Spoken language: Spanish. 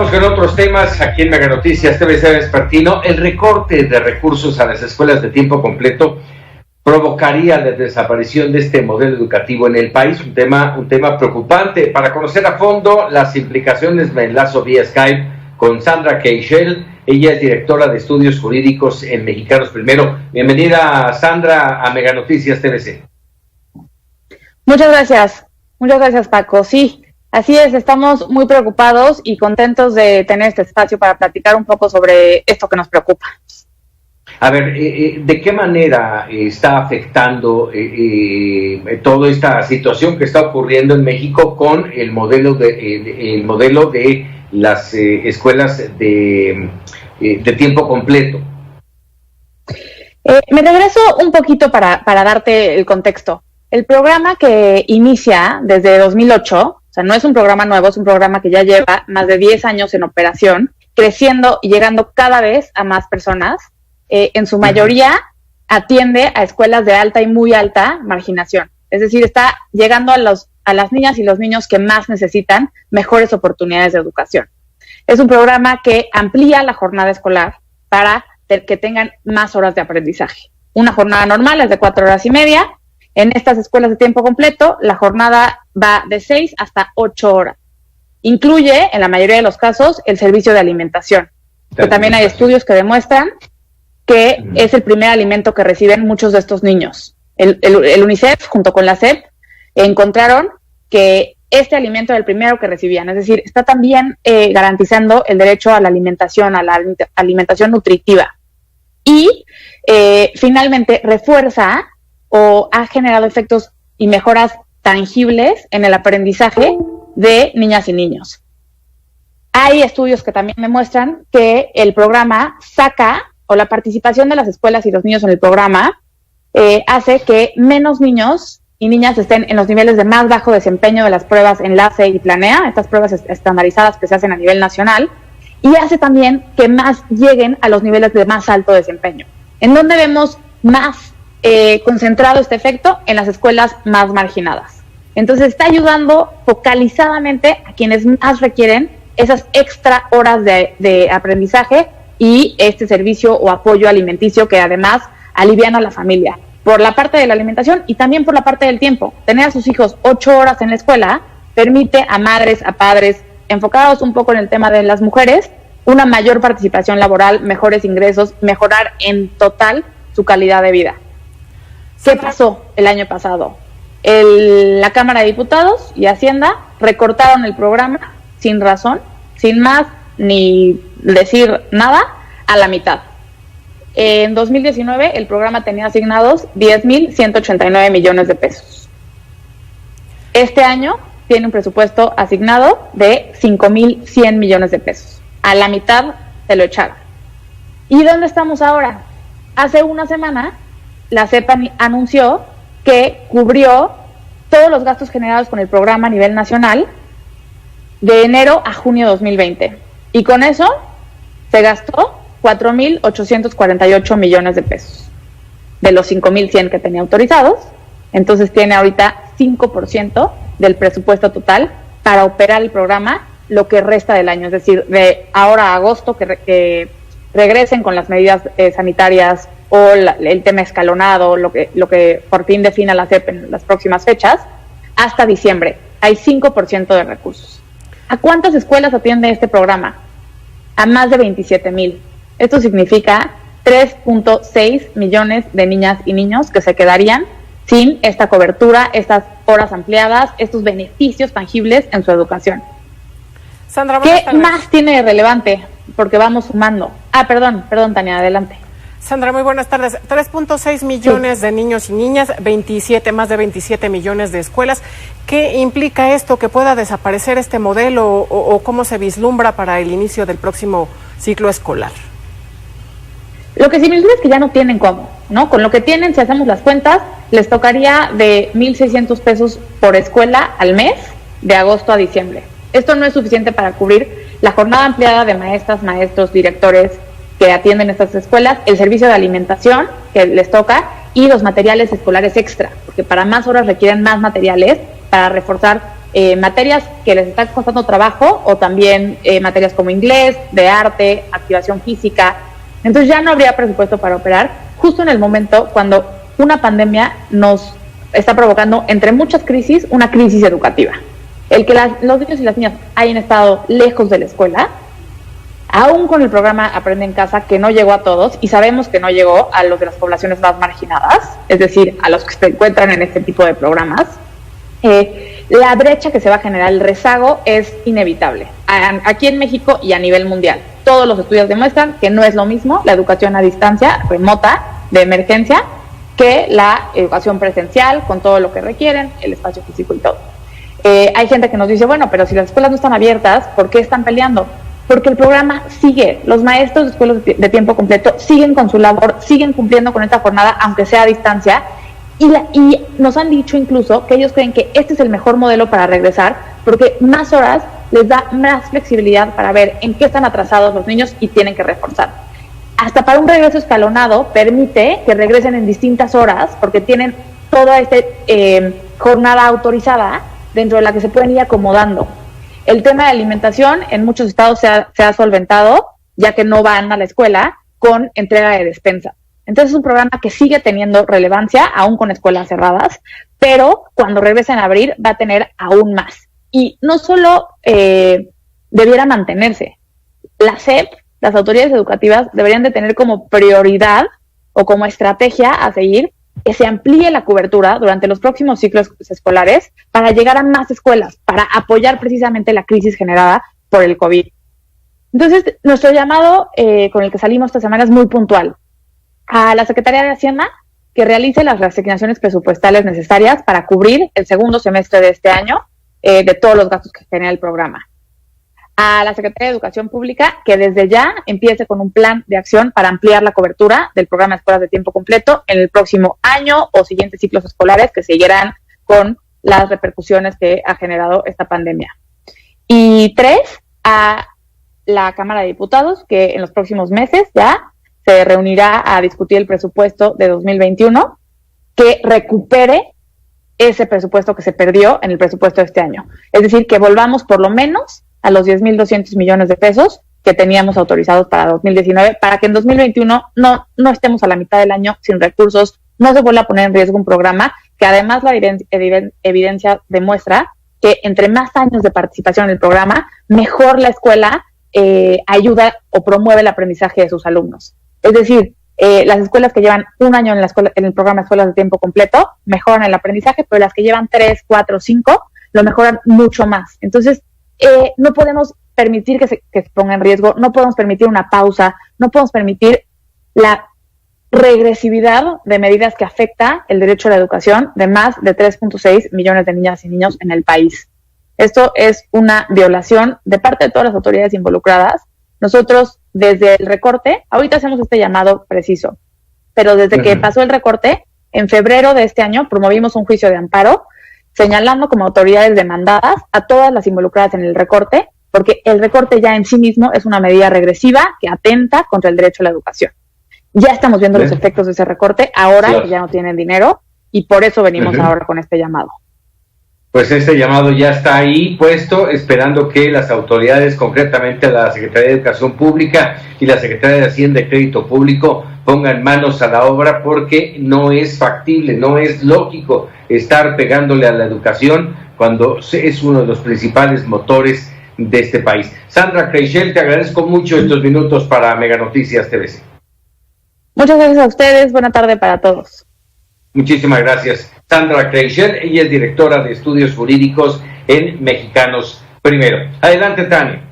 Vamos con otros temas aquí en Mega Noticias TVC Vespertino. El recorte de recursos a las escuelas de tiempo completo provocaría la desaparición de este modelo educativo en el país, un tema preocupante. Para conocer a fondo las implicaciones, me enlazo vía Skype con Sandra Keichel. Ella es directora de estudios jurídicos en Mexicanos Primero. Bienvenida, Sandra, a Mega Noticias TVC. Muchas gracias, Paco. Sí, así es, estamos muy preocupados y contentos de tener este espacio para platicar un poco sobre esto que nos preocupa. A ver, ¿de qué manera está afectando toda esta situación que está ocurriendo en México con el modelo de las escuelas de tiempo completo? Me regreso un poquito para darte el contexto. El programa que inicia desde 2008, o sea, no es un programa nuevo, es un programa que ya lleva más de 10 años en operación, creciendo y llegando cada vez a más personas. En su mayoría atiende a escuelas de alta y muy alta marginación. Es decir, está llegando a las niñas y los niños que más necesitan mejores oportunidades de educación. Es un programa que amplía la jornada escolar para que tengan más horas de aprendizaje. Una jornada normal es de 4 horas y media. En estas escuelas de tiempo completo, la jornada va de 6 hasta 8 horas. Incluye, en la mayoría de los casos, el servicio de alimentación. Pero también hay estudios que demuestran que es el primer alimento que reciben muchos de estos niños. El UNICEF, junto con la SEP, encontraron que este alimento era el primero que recibían. Es decir, está también garantizando el derecho a la alimentación nutritiva. Y finalmente refuerza o ha generado efectos y mejoras tangibles en el aprendizaje de niñas y niños. Hay estudios que también demuestran que el programa o la participación de las escuelas y los niños en el programa hace que menos niños y niñas estén en los niveles de más bajo desempeño de las pruebas Enlace y Planea, estas pruebas estandarizadas que se hacen a nivel nacional, y hace también que más lleguen a los niveles de más alto desempeño. ¿En dónde vemos más concentrado este efecto? En las escuelas más marginadas. Entonces está ayudando focalizadamente a quienes más requieren esas extra horas de aprendizaje y este servicio o apoyo alimenticio que además alivian a la familia, por la parte de la alimentación y también por la parte del tiempo. Tener a sus hijos 8 horas en la escuela permite a madres, a padres, enfocados un poco en el tema de las mujeres, una mayor participación laboral, mejores ingresos, mejorar en total su calidad de vida. ¿Qué pasó el año pasado? La Cámara de Diputados y Hacienda recortaron el programa sin razón, sin más ni decir nada, a la mitad. En 2019 el programa tenía asignados 10,189 millones de pesos. Este año tiene un presupuesto asignado de 5,100 millones de pesos. A la mitad se lo echaron. ¿Y dónde estamos ahora? Hace una semana la CEP anunció que cubrió todos los gastos generados con el programa a nivel nacional de enero a junio de 2020. Y con eso se gastó 4,848 millones de pesos de los 5,100 que tenía autorizados. Entonces tiene ahorita 5% del presupuesto total para operar el programa lo que resta del año. Es decir, de ahora a agosto que regresen con las medidas sanitarias o el tema escalonado, lo que por fin defina la CEP en las próximas fechas, hasta diciembre. Hay 5% de recursos. ¿A cuántas escuelas atiende este programa? A más de 27,000. Esto significa 3.6 millones de niñas y niños que se quedarían sin esta cobertura, estas horas ampliadas, estos beneficios tangibles en su educación. Sandra, ¿qué más tiene de relevante? Porque vamos sumando. Perdón, Tania, adelante. Sandra, muy buenas tardes. 3.6 millones de niños y niñas, más de 27 millones de escuelas. ¿Qué implica esto? ¿Que pueda desaparecer este modelo o cómo se vislumbra para el inicio del próximo ciclo escolar? Lo que sí me dice es que ya no tienen cómo, ¿no? Con lo que tienen, si hacemos las cuentas, les tocaría de 1,600 pesos por escuela al mes, de agosto a diciembre. Esto no es suficiente para cubrir la jornada ampliada de maestras, maestros, directores que atienden estas escuelas, el servicio de alimentación que les toca y los materiales escolares extra, porque para más horas requieren más materiales para reforzar materias que les está costando trabajo o también materias como inglés, de arte, activación física. Entonces ya no habría presupuesto para operar justo en el momento cuando una pandemia nos está provocando, entre muchas crisis, una crisis educativa. El que los niños y las niñas hayan estado lejos de la escuela, aún con el programa Aprende en Casa, que no llegó a todos, y sabemos que no llegó a los de las poblaciones más marginadas, es decir, a los que se encuentran en este tipo de programas, la brecha que se va a generar, el rezago, es inevitable. Aquí en México y a nivel mundial, todos los estudios demuestran que no es lo mismo la educación a distancia, remota, de emergencia, que la educación presencial, con todo lo que requieren, el espacio físico y todo. Hay gente que nos dice, bueno, pero si las escuelas no están abiertas, ¿por qué están peleando? Porque el programa sigue, los maestros de escuelas de tiempo completo siguen con su labor, siguen cumpliendo con esta jornada, aunque sea a distancia, y nos han dicho incluso que ellos creen que este es el mejor modelo para regresar, porque más horas les da más flexibilidad para ver en qué están atrasados los niños y tienen que reforzar. Hasta para un regreso escalonado permite que regresen en distintas horas, porque tienen toda esta jornada autorizada dentro de la que se pueden ir acomodando. El tema de alimentación en muchos estados se ha solventado, ya que no van a la escuela, con entrega de despensa. Entonces es un programa que sigue teniendo relevancia, aún con escuelas cerradas, pero cuando regresen a abrir va a tener aún más. Y no solo debiera mantenerse, la SEP, las autoridades educativas, deberían de tener como prioridad o como estrategia a seguir que se amplíe la cobertura durante los próximos ciclos escolares para llegar a más escuelas, para apoyar precisamente la crisis generada por el COVID. Entonces, nuestro llamado con el que salimos esta semana es muy puntual. A la Secretaría de Hacienda que realice las reasignaciones presupuestales necesarias para cubrir el segundo semestre de este año de todos los gastos que genera el programa. A la Secretaría de Educación Pública que desde ya empiece con un plan de acción para ampliar la cobertura del programa de escuelas de tiempo completo en el próximo año o siguientes ciclos escolares que seguirán con las repercusiones que ha generado esta pandemia. Y 3, a la Cámara de Diputados que en los próximos meses ya se reunirá a discutir el presupuesto de 2021 que recupere ese presupuesto que se perdió en el presupuesto de este año. Es decir, que volvamos por lo menos a los 10,200 millones de pesos que teníamos autorizados para 2019, para que en 2021 no estemos a la mitad del año sin recursos, no se vuelva a poner en riesgo un programa que además la evidencia demuestra que entre más años de participación en el programa, mejor la escuela ayuda o promueve el aprendizaje de sus alumnos. Es decir, las escuelas que llevan un año en el programa de escuelas de tiempo completo mejoran el aprendizaje, pero las que llevan 3, 4, 5 lo mejoran mucho más. Entonces, no podemos permitir que se ponga en riesgo, no podemos permitir una pausa, no podemos permitir la regresividad de medidas que afecta el derecho a la educación de más de 3.6 millones de niñas y niños en el país. Esto es una violación de parte de todas las autoridades involucradas. Nosotros, desde el recorte, ahorita hacemos este llamado preciso, pero desde que pasó el recorte, en febrero de este año promovimos un juicio de amparo señalando como autoridades demandadas a todas las involucradas en el recorte, porque el recorte ya en sí mismo es una medida regresiva que atenta contra el derecho a la educación. Ya estamos viendo los efectos de ese recorte, ahora que ya no tienen dinero, y por eso venimos ahora con este llamado. Pues este llamado ya está ahí puesto, esperando que las autoridades, concretamente la Secretaría de Educación Pública y la Secretaría de Hacienda y Crédito Público, pongan manos a la obra, porque no es factible, no es lógico estar pegándole a la educación cuando es uno de los principales motores de este país. Sandra Creixell, te agradezco mucho estos minutos para Mega Noticias TVC. Muchas gracias a ustedes, buena tarde para todos. Muchísimas gracias. Sandra Creixell, ella es directora de estudios jurídicos en Mexicanos Primero. Adelante, Tania.